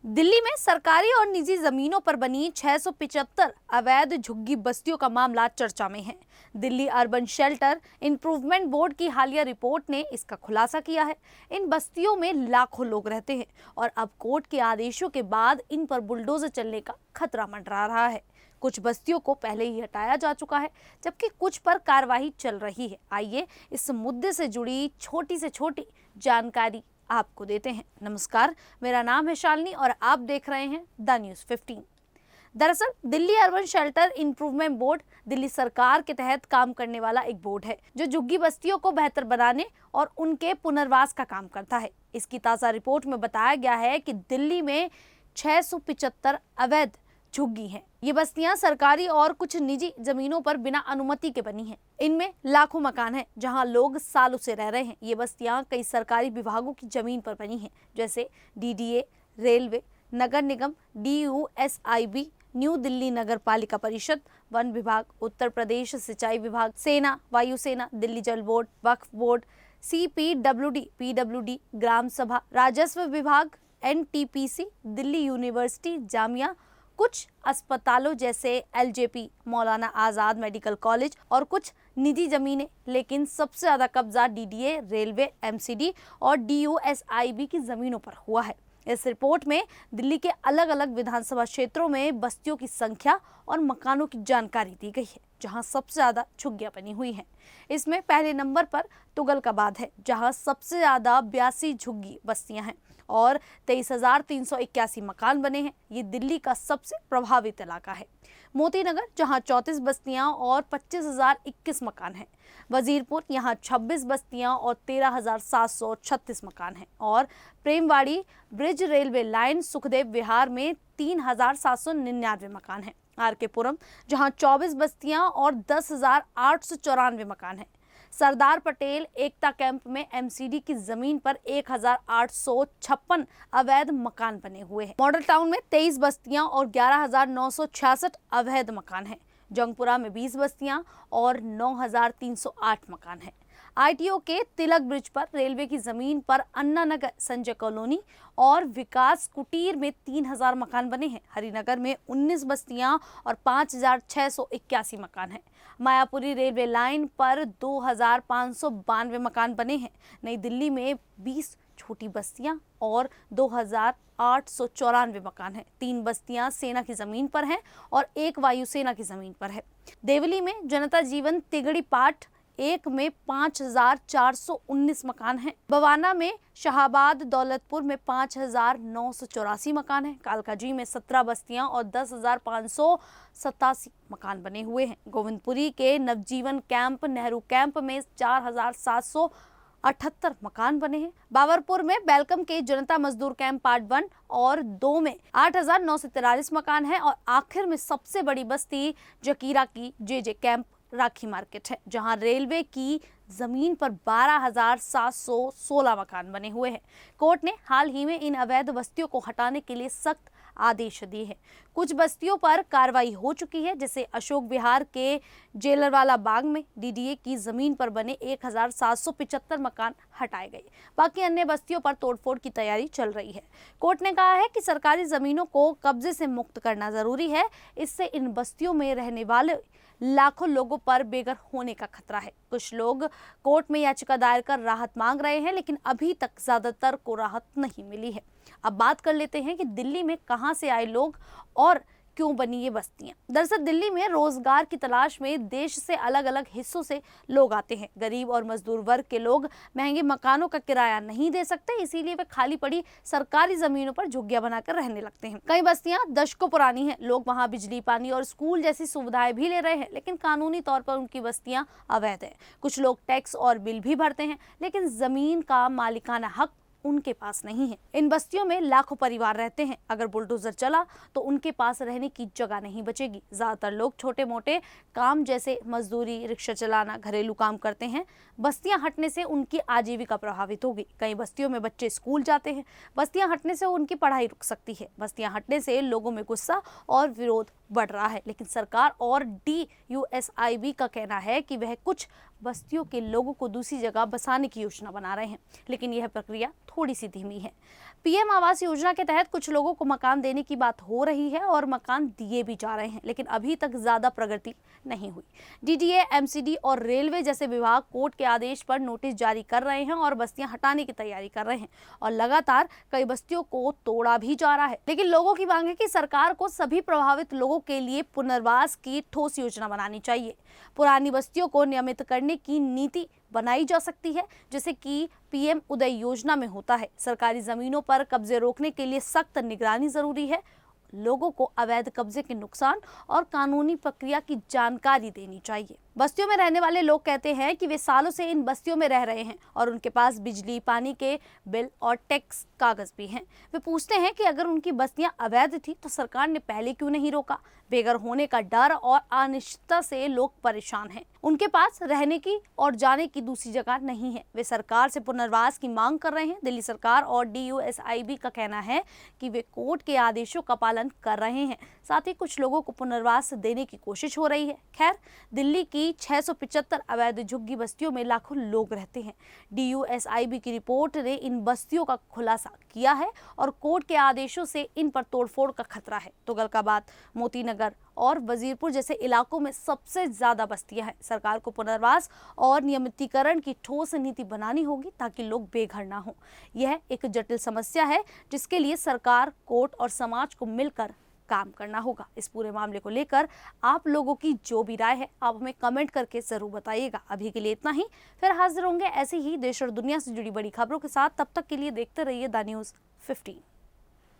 दिल्ली में सरकारी और निजी जमीनों पर बनी 675 अवैध झुग्गी बस्तियों का मामला चर्चा में है। Delhi urban shelter improvement board की हालिया रिपोर्ट ने इसका खुलासा किया है। इन बस्तियों में लाखों लोग रहते हैं और अब कोर्ट के आदेशों के बाद इन पर बुलडोजर चलने का खतरा मंडरा रहा है। कुछ बस्तियों को पहले ही हटाया जा चुका है, जबकि कुछ पर कार्रवाई चल रही है। आइए इस मुद्दे से जुड़ी छोटी से छोटी जानकारी आपको देते हैं। नमस्कार, मेरा नाम है शालिनी और आप देख रहे हैं द न्यूज़ 15। दरअसल Delhi urban shelter improvement board Delhi सरकार के तहत काम करने वाला एक बोर्ड है जो झुग्गी बस्तियों को बेहतर बनाने और उनके पुनर्वास का काम करता है। इसकी ताज़ा रिपोर्ट में बताया गया है कि दिल्ली में 675 अवैध झुग्गी हैं। ये बस्तियां सरकारी और कुछ निजी जमीनों पर बिना अनुमति के बनी हैं। इनमें लाखों मकान हैं जहां लोग सालों से रह रहे हैं। ये बस्तियां कई सरकारी विभागों की जमीन पर बनी हैं, जैसे डीडीए, रेलवे, नगर निगम, DUSIB, न्यू दिल्ली नगर पालिका परिषद, वन विभाग, उत्तर प्रदेश सिंचाई विभाग, सेना, वायुसेना, दिल्ली जल बोर्ड, वक्फ बोर्ड, CPWD, PWD, ग्राम सभा, राजस्व विभाग, NTPC, दिल्ली यूनिवर्सिटी, जामिया, कुछ अस्पतालों जैसे LJP, Maulana Azad medical college और कुछ निजी जमीनें। लेकिन सबसे ज्यादा कब्जा DDA, रेलवे, MCD और DUSIB की जमीनों पर हुआ है। इस रिपोर्ट में दिल्ली के अलग अलग विधानसभा क्षेत्रों में बस्तियों की संख्या और मकानों की जानकारी दी गई है, जहां सबसे ज्यादा झुग्गियां बनी हुई हैं। इसमें पहले नंबर पर तुगलकाबाद है, जहां सबसे ज्यादा 82 झुग्गी बस्तियां हैं और 23,381 मकान बने हैं। ये दिल्ली का सबसे प्रभावित इलाका है। मोती नगर, जहां 34 बस्तियां और 25,021 मकान हैं। वजीरपुर, यहाँ 26 बस्तियां और 13,736 मकान हैं। और प्रेमवाड़ी ब्रिज रेलवे लाइन सुखदेव विहार में 3,799 मकान हैं। RK पुरम, जहां 24 बस्तियां और 10,894 मकान हैं। सरदार पटेल एकता कैंप में MCD की जमीन पर 1,856 अवैध मकान बने हुए हैं। मॉडल टाउन में 23 बस्तियां और 11,966 अवैध मकान हैं। जंगपुरा में 20 बस्तियां और 9,308 मकान हैं। ITO के तिलक ब्रिज पर रेलवे की जमीन पर अन्ना नगर, संजय कॉलोनी और विकास कुटीर में 3,000 मकान बने हैं। हरिनगर में 19 बस्तियां और 5,681 मकान हैं। मायापुरी रेलवे लाइन पर 2,592 मकान बने हैं। नई दिल्ली में 20 छोटी बस्तियां और 2,894 मकान हैं। 3 बस्तियां सेना की जमीन पर हैं और 1 वायुसेना की जमीन पर है। देवली में जनता जीवन तिगड़ी पाठ 1 में 5,419 मकान हैं। बवाना में शाहबाद दौलतपुर में 5,984 मकान हैं। कालकाजी में 17 बस्तियां और 10,587 मकान बने हुए हैं। गोविंदपुरी के नवजीवन कैंप, नेहरू कैंप में 4,778 मकान बने हैं। बाबरपुर में वेलकम के जनता मजदूर कैंप पार्ट 1 और 2 में 8,943 मकान हैं। और आखिर में सबसे बड़ी बस्ती जकीरा की JJ कैंप राखी मार्केट है, जहां रेलवे की जमीन पर 12,716 मकान बने हुए हैं। कोर्ट ने हाल ही में इन अवैध बस्तियों को हटाने के लिए सख्त आदेश दिए हैं। कुछ बस्तियों पर कार्रवाई हो चुकी है, जैसे अशोक विहार के जेलरवाला बाग में DDA की जमीन पर बने 1,775 मकान हटाए गए। बाकी अन्य बस्तियों पर तोड़फोड़ की तैयारी चल रही है। कोर्ट ने कहा है कि सरकारी जमीनों को कब्जे से मुक्त करना जरूरी है। इससे इन बस्तियों में रहने वाले लाखों लोगों पर बेघर होने का खतरा है। कुछ लोग कोर्ट में याचिका दायर कर राहत मांग रहे हैं, लेकिन अभी तक ज्यादातर को राहत नहीं मिली है। अब बात कर लेते हैं कि दिल्ली में कहां से आए लोग और क्यों बनी ये बस्तियां। दरअसल दिल्ली में रोजगार की तलाश में देश से अलग अलग हिस्सों से लोग आते हैं। गरीब और मजदूर वर्ग के लोग महंगे मकानों का किराया नहीं दे सकते, इसीलिए वे खाली पड़ी सरकारी जमीनों पर झुग्गियां बनाकर रहने लगते हैं। कई बस्तियां दशकों पुरानी हैं। लोग वहां बिजली, पानी और स्कूल जैसी सुविधाएं भी ले रहे हैं, लेकिन कानूनी तौर पर उनकी बस्तियां अवैध है। कुछ लोग टैक्स और बिल भी भरते हैं, लेकिन जमीन का मालिकाना हक उनके पास नहीं है। इन बस्तियों में लाखों परिवार रहते हैं। अगर बुलडोजर चला तो उनके पास रहने की जगह नहीं बचेगी। ज्यादातर लोग छोटे मोटे काम जैसे मजदूरी, रिक्शा चलाना, घरेलू काम करते हैं। बस्तियां हटने से उनकी आजीविका प्रभावित होगी। कई बस्तियों में बच्चे स्कूल जाते हैं। बस्तियां हटने से उनकी पढ़ाई रुक सकती है। बस्तियां हटने से लोगों में गुस्सा और विरोध बढ़ रहा है, लेकिन सरकार और DUSIB का कहना है कि वह कुछ बस्तियों के लोगों को दूसरी जगह बसाने की योजना बना रहे हैं, लेकिन यह प्रक्रिया थोड़ी सी धीमी है। पीएम आवास योजना के तहत कुछ लोगों को मकान देने की बात हो रही है और मकान दिए भी जा रहे हैं, लेकिन अभी तक ज्यादा प्रगति नहीं हुई। डीडीए, एमसीडी और रेलवे जैसे विभाग कोर्ट के आदेश पर नोटिस जारी कर रहे हैं और बस्तियां हटाने की तैयारी कर रहे हैं और लगातार कई बस्तियों को तोड़ा भी जा रहा है। लेकिन लोगों की मांग है कि सरकार को सभी प्रभावित लोगों के लिए पुनर्वास की ठोस योजना बनानी चाहिए। पुरानी बस्तियों को नियमित करने की नीति बनाई जा सकती है, जैसे कि पीएम उदय योजना में होता है। सरकारी जमीनों पर कब्जे रोकने के लिए सख्त निगरानी जरूरी है। लोगों को अवैध कब्जे के नुकसान और कानूनी प्रक्रिया की जानकारी देनी चाहिए। बस्तियों में रहने वाले लोग कहते हैं कि वे सालों से इन बस्तियों में रह रहे हैं और उनके पास बिजली, पानी के बिल और टैक्स कागज भी हैं। वे पूछते हैं कि अगर उनकी बस्तियां अवैध थी तो सरकार ने पहले क्यों नहीं रोका। बेघर होने का डर और अनिश्चितता से लोग परेशान हैं। उनके पास रहने की और जाने की दूसरी जगह नहीं है। वे सरकार से पुनर्वास की मांग कर रहे हैं। दिल्ली सरकार और DUSIB का कहना है कि वे कोर्ट के आदेशों का पालन कर रहे हैं, साथ ही कुछ लोगों को पुनर्वास देने की कोशिश हो रही है। खैर, दिल्ली की 675 अवैध झुग्गी बस्तियों में लाखों लोग रहते हैं। DUSIB की रिपोर्ट ने इन बस्तियों का खुलासा किया है और कोर्ट के आदेशों से इन पर तोड़फोड़ का खतरा है। तुगलकाबाद, मोतीनगर और वजीरपुर जैसे इलाकों में सबसे ज्यादा बस्तियां हैं। सरकार को पुनर्वास और नियमितीकरण की ठोस नीति बनानी होगी ताकि लोग बेघर ना हो। यह एक जटिल समस्या है जिसके लिए सरकार, कोर्ट और समाज को मिलकर काम करना होगा। इस पूरे मामले को लेकर आप लोगों की जो भी राय है आप हमें कमेंट करके जरूर बताइएगा। अभी के लिए इतना ही, फिर हाजिर होंगे ऐसे ही देश और दुनिया से जुड़ी बड़ी खबरों के साथ। तब तक के लिए देखते रहिए द न्यूज़ 15।